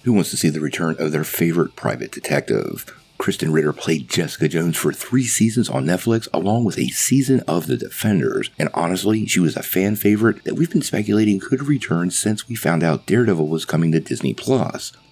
Who wants to see the return of their favorite private detective? Kristen Ritter played Jessica Jones for 3 seasons on Netflix, along with a season of The Defenders, and honestly, she was a fan favorite that we've been speculating could return since we found out Daredevil was coming to Disney+.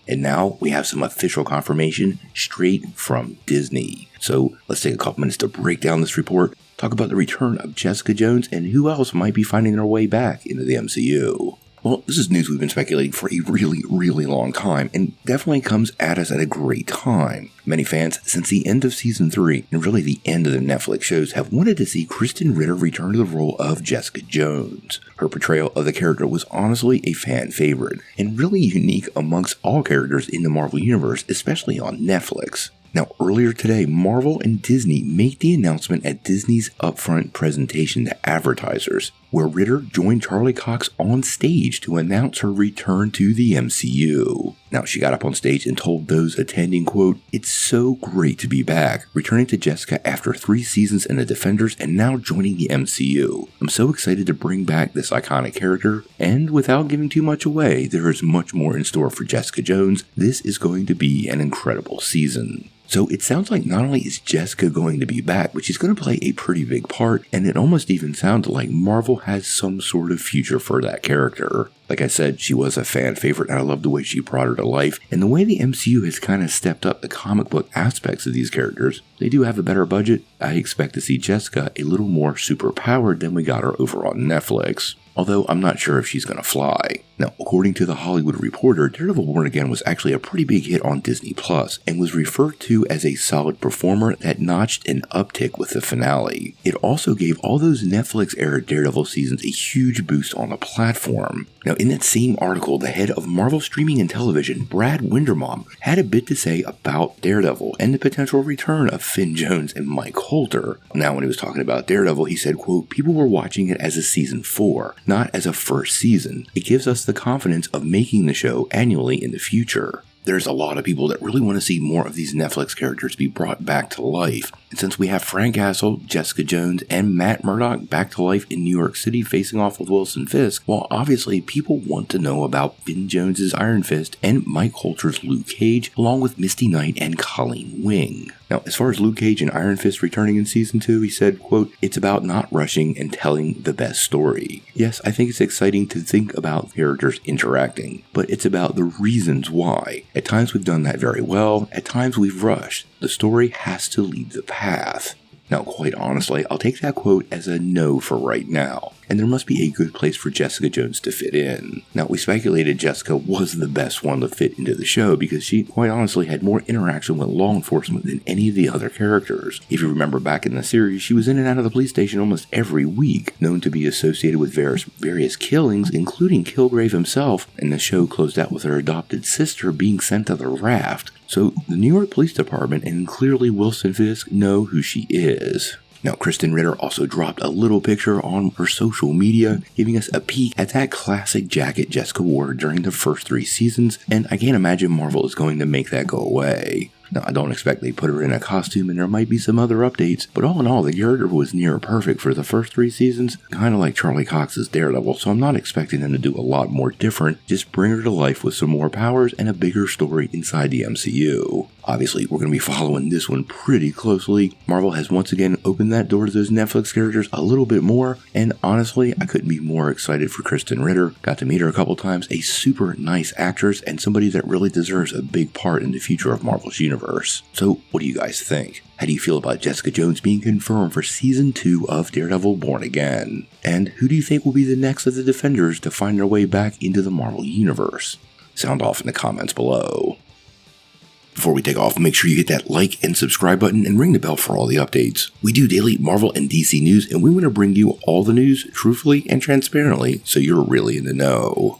And now we have some official confirmation straight from Disney. So let's take a couple minutes to break down this report, talk about the return of Jessica Jones, and who else might be finding their way back into the MCU. Well, this is news we've been speculating for a really long time, and definitely comes at us at a great time. Many fans, since the end of Season 3, and really the end of the Netflix shows, have wanted to see Kristen Ritter return to the role of Jessica Jones. Her portrayal of the character was honestly a fan favorite, and really unique amongst all characters in the Marvel Universe, especially on Netflix. Now, earlier today, Marvel and Disney made the announcement at Disney's upfront presentation to advertisers, where Ritter joined Charlie Cox on stage to announce her return to the MCU. Now, she got up on stage and told those attending, quote, "It's so great to be back, returning to Jessica after 3 seasons in The Defenders and now joining the MCU. I'm so excited to bring back this iconic character, and without giving too much away, there is much more in store for Jessica Jones. This is going to be an incredible season." So it sounds like not only is Jessica going to be back, but she's going to play a pretty big part, and it almost even sounds like Marvel has some sort of future for that character. Like I said, she was a fan favorite, and I love the way she brought her to life, and the way the MCU has kind of stepped up the comic book aspects of these characters. They do have a better budget. I expect to see Jessica a little more superpowered than we got her over on Netflix. Although I'm not sure if she's going to fly. Now, according to The Hollywood Reporter, Daredevil Born Again was actually a pretty big hit on Disney Plus and was referred to as a solid performer that notched an uptick with the finale. It also gave all those Netflix-era Daredevil seasons a huge boost on the platform. Now, in that same article, the head of Marvel Streaming and Television, Brad Winderbaum, had a bit to say about Daredevil and the potential return of Finn Jones and Mike Coulter. Now, when he was talking about Daredevil, he said, quote, "People were watching it as a season 4, not as a first season. It gives us the confidence of making the show annually in the future." There's a lot of people that really want to see more of these Netflix characters be brought back to life. And since we have Frank Castle, Jessica Jones, and Matt Murdock back to life in New York City facing off with Wilson Fisk, well, obviously people want to know about Finn Jones' Iron Fist and Mike Coulter's Luke Cage, along with Misty Knight and Colleen Wing. Now, as far as Luke Cage and Iron Fist returning in Season 2, he said, quote, "It's about not rushing and telling the best story. Yes, I think it's exciting to think about characters interacting, but it's about the reasons why. At times we've done that very well, at times we've rushed. The story has to lead the path." Now, quite honestly, I'll take that quote as a no for right now, and there must be a good place for Jessica Jones to fit in. Now, we speculated Jessica was the best one to fit into the show because she, quite honestly, had more interaction with law enforcement than any of the other characters. If you remember back in the series, she was in and out of the police station almost every week, known to be associated with various killings, including Kilgrave himself, and the show closed out with her adopted sister being sent to the raft. So the New York Police Department and clearly Wilson Fisk know who she is. Now, Kristen Ritter also dropped a little picture on her social media, giving us a peek at that classic jacket Jessica wore during the first 3 seasons, and I can't imagine Marvel is going to make that go away. Now, I don't expect they put her in a costume and there might be some other updates, but all in all, the character was near perfect for the first 3 seasons, kind of like Charlie Cox's Daredevil, so I'm not expecting them to do a lot more different, just bring her to life with some more powers and a bigger story inside the MCU. Obviously, we're going to be following this one pretty closely. Marvel has once again opened that door to those Netflix characters a little bit more, and honestly, I couldn't be more excited for Kristen Ritter. Got to meet her a couple times, a super nice actress, and somebody that really deserves a big part in the future of Marvel's universe. So, what do you guys think? How do you feel about Jessica Jones being confirmed for Season 2 of Daredevil Born Again? And who do you think will be the next of the Defenders to find their way back into the Marvel universe? Sound off in the comments below. Before we take off, make sure you hit that like and subscribe button and ring the bell for all the updates. We do daily Marvel and DC news, and we want to bring you all the news truthfully and transparently so you're really in the know.